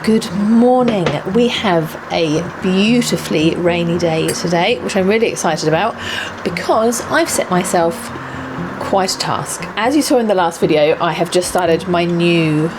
Good morning. We have a beautifully rainy day today, which I'm really excited about because I've set myself quite a task. As you saw in the last video, I have just started my new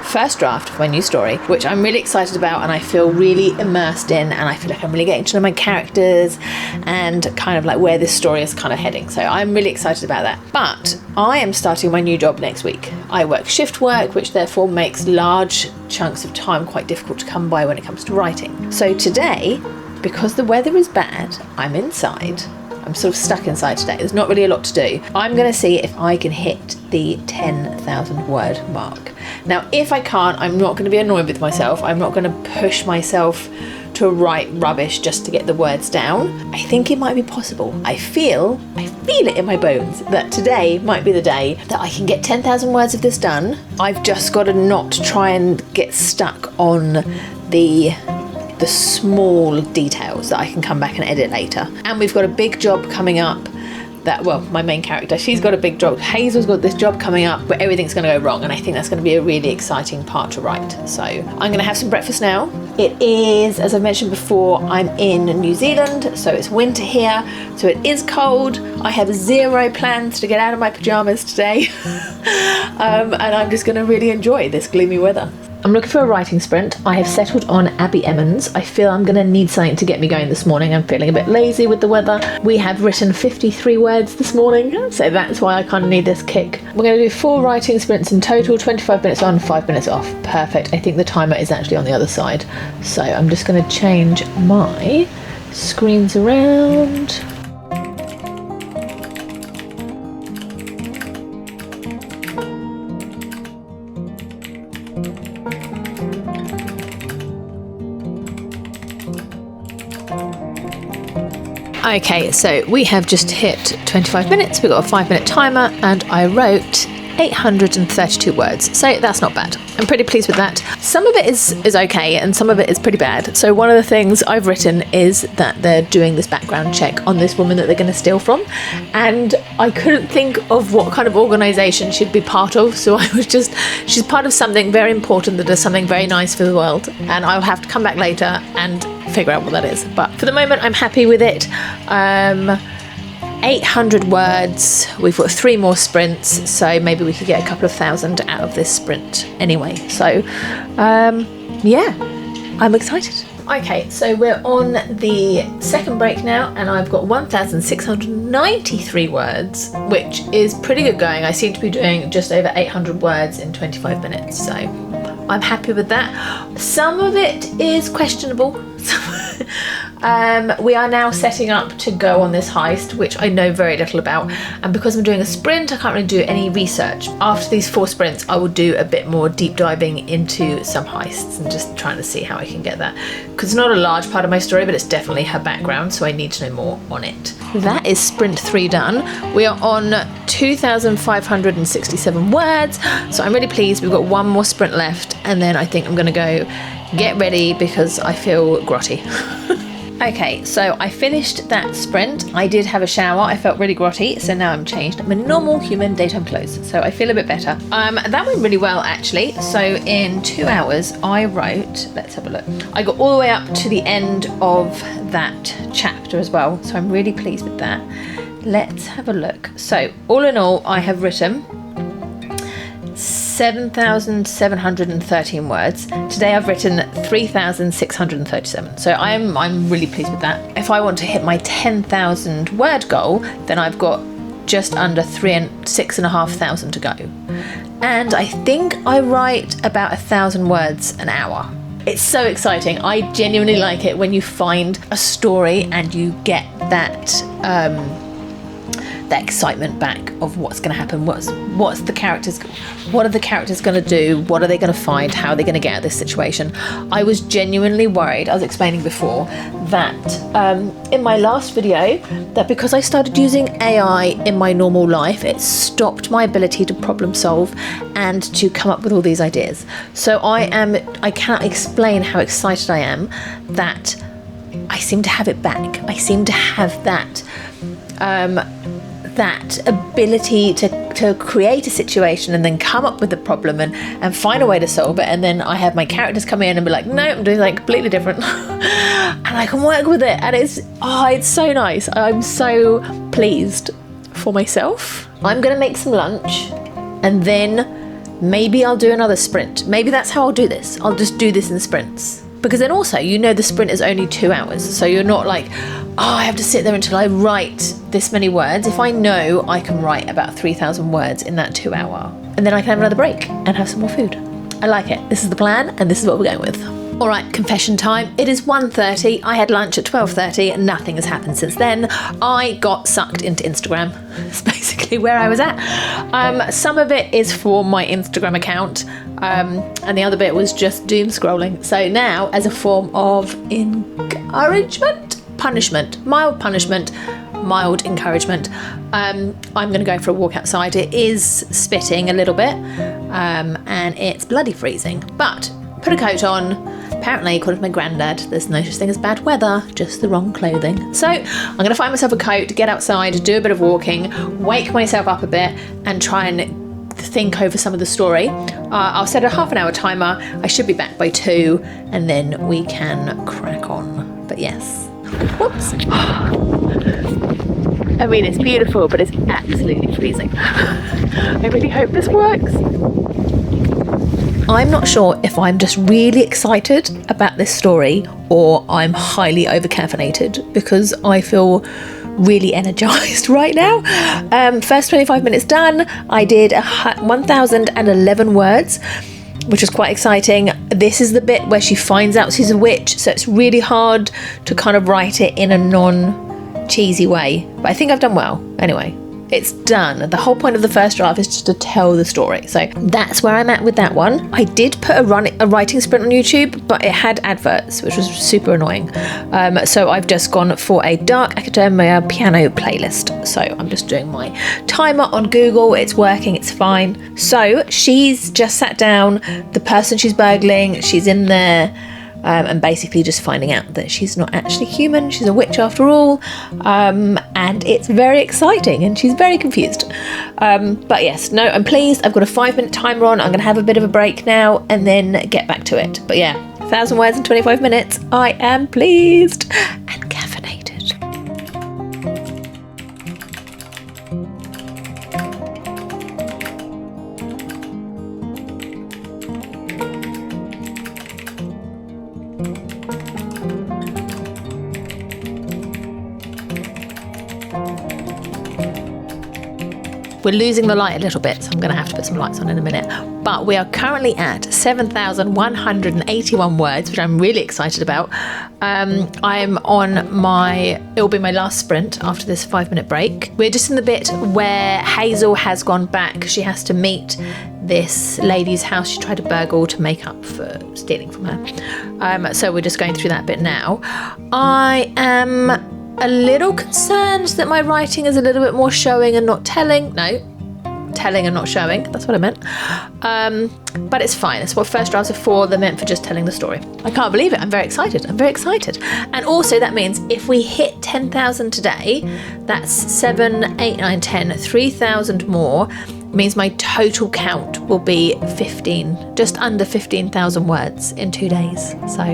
first draft of my new story, which I'm really excited about and I feel really immersed in, and I feel like I'm really getting to know my characters and kind of like where this story is kind of heading. So I'm really excited about that. But I am starting my new job next week. I work shift work, which therefore makes large chunks of time quite difficult to come by when it comes to writing. So today, because the weather is bad, I'm inside. I'm sort of stuck inside today. There's not really a lot to do. I'm going to see if I can hit the 10,000 word mark. Now, if I can't, I'm not going to be annoyed with myself. I'm not going to push myself to write rubbish just to get the words down. I think it might be possible. I feel it in my bones that today might be the day that I can get 10,000 words of this done. I've just got to not try and get stuck on the small details that I can come back and edit later. And we've got a big job coming up that, well, my main character, she's got a big job. Hazel's got this job coming up where everything's going to go wrong, and I think that's going to be a really exciting part to write. So I'm going to have some breakfast now. It is, as I mentioned before, I'm in New Zealand, so it's winter here, so it is cold. I have zero plans to get out of my pajamas today, and I'm just going to really enjoy this gloomy weather. I'm looking for a writing sprint. I have settled on Abby Emmons. I feel I'm going to need something to get me going this morning. I'm feeling a bit lazy with the weather. We have written 53 words this morning, so that's why I kind of need this kick. We're going to do 4 writing sprints in total, 25 minutes on, 5 minutes off. Perfect. I think the timer is actually on the other side. So I'm just going to change my screens around. Okay, so we have just hit 25 minutes. We've got a 5-minute timer and I wrote 832 words, so that's not bad. I'm pretty pleased with that. Some of it is okay and some of it is pretty bad. So one of the things I've written is that they're doing this background check on this woman that they're going to steal from, and I couldn't think of what kind of organisation she'd be part of, so I was just, she's part of something very important that does something very nice for the world, and I'll have to come back later and figure out what that is. But for the moment I'm happy with it. 800 words. We've got 3 more sprints, so maybe we could get a couple of thousand out of this sprint anyway. So yeah, I'm excited. Okay, so we're on the second break now and I've got 1,693 words, which is pretty good going. I seem to be doing just over 800 words in 25 minutes, so I'm happy with that. Some of it is questionable. We are now setting up to go on this heist, which I know very little about, and because I'm doing a sprint I can't really do any research. After these 4 sprints I will do a bit more deep diving into some heists and just trying to see how I can get that, because it's not a large part of my story but it's definitely her background, so I need to know more on it. That is sprint 3 done. We are on 2,567 words, so I'm really pleased. We've got 1 more sprint left and then I think I'm gonna go get ready because I feel grotty. Okay, so I finished that sprint. I did have a shower. I felt really grotty, so now I'm changed. I'm in normal human daytime clothes, so I feel a bit better. That went really well, actually. So in 2 hours, I wrote, let's have a look. I got all the way up to the end of that chapter as well, so I'm really pleased with that. Let's have a look. So all in all, I have written 7,713 words. Today I've written 3,637. So I'm really pleased with that. If I want to hit my 10,000 word goal, then I've got just under 6,500 to go. And I think I write about 1,000 words an hour. It's so exciting. I genuinely like it when you find a story and you get that excitement back of what's going to happen, what are the characters going to do, what are they going to find, how are they going to get out of this situation. I was genuinely worried, I was explaining before, that in my last video, that because I started using AI in my normal life, it stopped my ability to problem solve and to come up with all these ideas. So I cannot explain how excited I am that I seem to have it back. I seem to have that ability to to create a situation and then come up with the problem and find a way to solve it, and then I have my characters come in and be like, no, I'm doing something completely different. And I can work with it, and it's so nice. I'm so pleased for myself. I'm gonna make some lunch, and then maybe I'll do another sprint. Maybe that's how I'll do this. I'll just do this in sprints. Because then also, you know, the sprint is only 2 hours. So you're not like, oh, I have to sit there until I write this many words. If I know I can write about 3,000 words in that 2 hour, and then I can have another break and have some more food. I like it. This is the plan, and this is what we're going with. All right, confession time. It is 1:30. I had lunch at 12:30 and nothing has happened since then. I got sucked into Instagram. It's basically where I was at. Some of it is for my Instagram account, and the other bit was just doom scrolling. So now, as a form of encouragement, punishment, mild punishment, mild encouragement, I'm going to go for a walk outside. It is spitting a little bit, and it's bloody freezing, but put a coat on. Apparently, according to my granddad, there's no such thing as bad weather, just the wrong clothing. So I'm going to find myself a coat, get outside, do a bit of walking, wake myself up a bit, and try and think over some of the story. I'll set a half an hour timer. I should be back by 2, and then we can crack on. But yes. Whoops. I mean, it's beautiful, but it's absolutely freezing. I really hope this works. I'm not sure if I'm just really excited about this story or I'm highly over-caffeinated, because I feel really energized right now. First 25 minutes done. I did 1,011 words, which was quite exciting. This is the bit where she finds out she's a witch, so it's really hard to kind of write it in a non-cheesy way, but I think I've done well. Anyway, it's done. The whole point of the first draft is just to tell the story. So that's where I'm at with that one. I did put a writing sprint on YouTube, but it had adverts, which was super annoying. So I've just gone for a Dark Academia piano playlist. So I'm just doing my timer on Google. It's working, it's fine. So she's just sat down. The person she's burgling, she's in there. And basically just finding out that she's not actually human, she's a witch after all, and it's very exciting, and she's very confused. But yes, no, I'm pleased. I've got a 5-minute timer on. I'm going to have a bit of a break now and then get back to it. But yeah, 1,000 words in 25 minutes. I am pleased and caffeinated. We're losing the light a little bit, so I'm going to have to put some lights on in a minute. But we are currently at 7,181 words, which I'm really excited about. I'm on it'll be my last sprint after this 5-minute break. We're just in the bit where Hazel has gone back. She has to meet this lady's house she tried to burgle to make up for stealing from her. So we're just going through that bit now. I am a little concerned that my writing is a little bit more showing and not telling. No, telling and not showing. That's what I meant. But it's fine. That's what first drafts are for. They're meant for just telling the story. I can't believe it. I'm very excited. And also that means if we hit 10,000 today, that's 7, 8, 9, 10, 3,000 more. Means my total count will be 15, just under 15,000 words in 2 days. So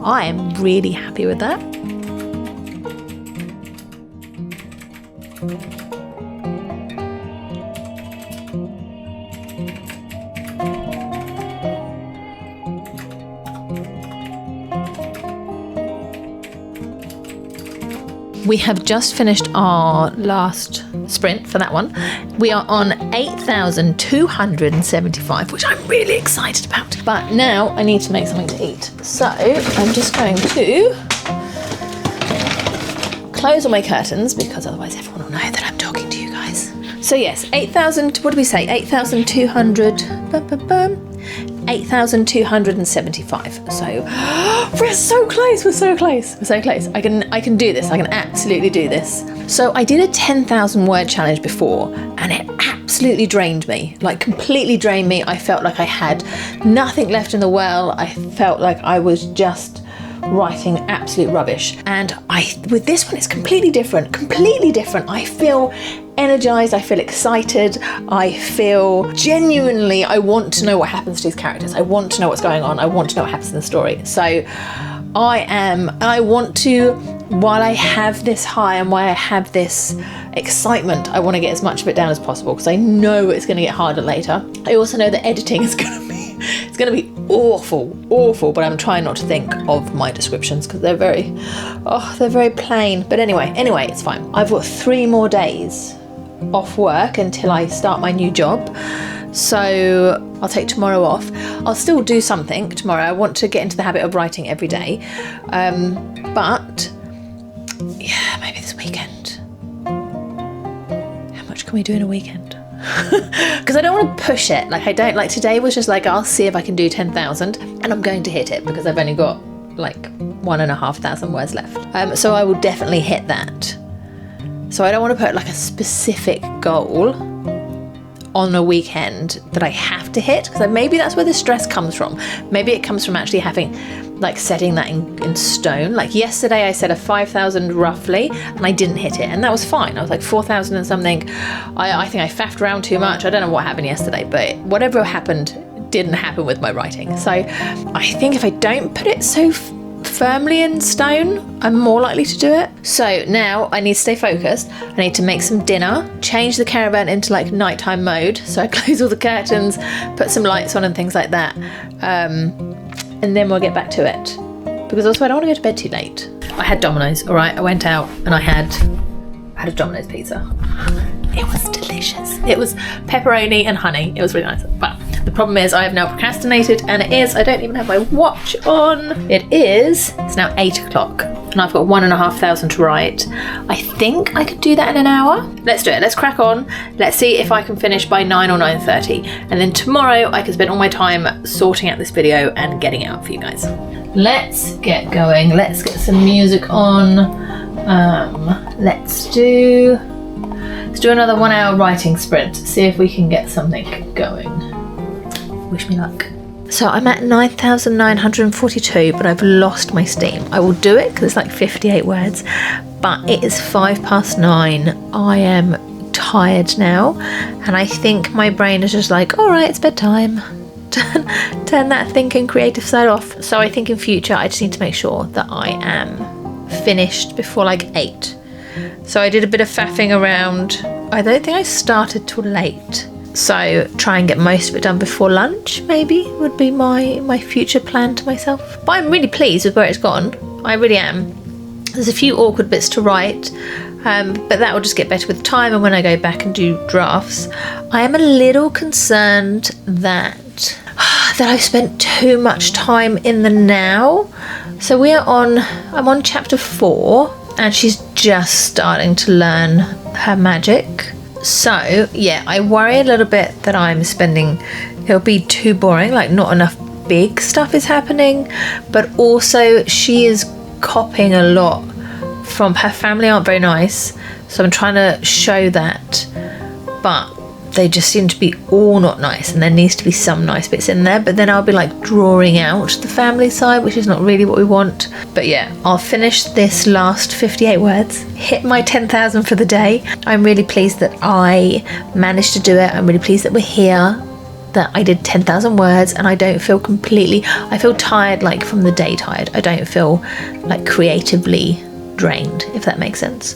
I am really happy with that. We have just finished our last sprint for that one. We are on 8,275, which I'm really excited about. But now I need to make something to eat. So I'm just going to close all my curtains, because otherwise everyone will know that I'm talking to you guys. So yes, 8,000, what did we say? 8,200, 8,275. So we're so close. I can do this. I can absolutely do this. So I did a 10,000 word challenge before, and it absolutely drained me, like completely drained me. I felt like I had nothing left in the well. I felt like I was just writing absolute rubbish. And with this one, it's completely different. I feel energized, I feel excited, I feel genuinely, I want to know what happens to these characters. I want to know what's going on. I want to know what happens in the story. So I want to, while I have this high and while I have this excitement, I want to get as much of it down as possible because I know it's going to get harder later. I also know that editing is going to be awful, but I'm trying not to think of my descriptions because they're very plain. But anyway, it's fine. I've got 3 more days off work until I start my new job. So I'll take tomorrow off. I'll still do something tomorrow. I want to get into the habit of writing every day. But yeah, maybe this weekend. How much can we do in a weekend? Because I don't want to push it. Like, I don't, like, today was just like, I'll see if I can do 10,000 and I'm going to hit it because I've only got like 1,500 words left. So I will definitely hit that. So I don't want to put like a specific goal on a weekend that I have to hit, because maybe that's where the stress comes from. Maybe it comes from actually having, like, setting that in stone. Like yesterday I set a 5,000 roughly and I didn't hit it, and that was fine. I was like 4,000 and something. I think I faffed around too much. I don't know what happened yesterday, but whatever happened didn't happen with my writing. So I think if I don't put it so firmly in stone, I'm more likely to do it. So now I need to stay focused. I need to make some dinner, change the caravan into like nighttime mode. So I close all the curtains, put some lights on and things like that. And then we'll get back to it. Because also I don't want to go to bed too late. I had Domino's, all right? I went out and I had a Domino's pizza. It was delicious. It was pepperoni and honey. It was really nice. But the problem is I have now procrastinated, and I don't even have my watch on. It's now 8 o'clock and I've got 1,500 to write. I think I could do that in an hour. Let's do it. Let's crack on. Let's see if I can finish by 9 or 9:30. And then tomorrow I can spend all my time sorting out this video and getting it out for you guys. Let's get going. Let's get some music on. Let's do another 1 hour writing sprint. See if we can get something going. Wish me luck. So I'm at 9,942, but I've lost my steam. I will do it because it's like 58 words, but it is 9:05. I am tired now, and I think my brain is just like, all right, it's bedtime. Turn that thinking creative side off. So I think in future I just need to make sure that I am finished before like 8. So I did a bit of faffing around. I don't think I started till late. So try and get most of it done before lunch, maybe, would be my future plan to myself. But I'm really pleased with where it's gone. I really am. There's a few awkward bits to write, but that will just get better with time. And when I go back and do drafts, I am a little concerned that I've spent too much time in the now. So I'm on chapter 4, and she's just starting to learn her magic. So yeah, I worry a little bit that it'll be too boring, like not enough big stuff is happening, but also she is copying a lot from her family. Aren't very nice, so I'm trying to show that, but they just seem to be all not nice, and there needs to be some nice bits in there. But then I'll be like drawing out the family side, which is not really what we want. But yeah, I'll finish this last 58 words, hit my 10,000 for the day. I'm really pleased that I managed to do it. I'm really pleased that we're here, that I did 10,000 words, and I don't feel I feel tired, like from the day tired. I don't feel like creatively drained, if that makes sense.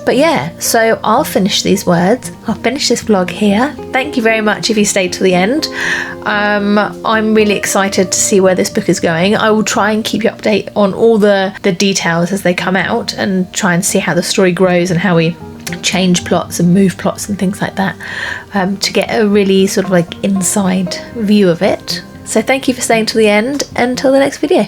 But yeah, so I'll finish these words. I'll finish this vlog here. Thank you very much if you stayed till the end. I'm really excited to see where this book is going. I will try and keep you updated on all the details as they come out, and try and see how the story grows and how we change plots and move plots and things like that, to get a really sort of like inside view of it. So thank you for staying till the end. Until the next video.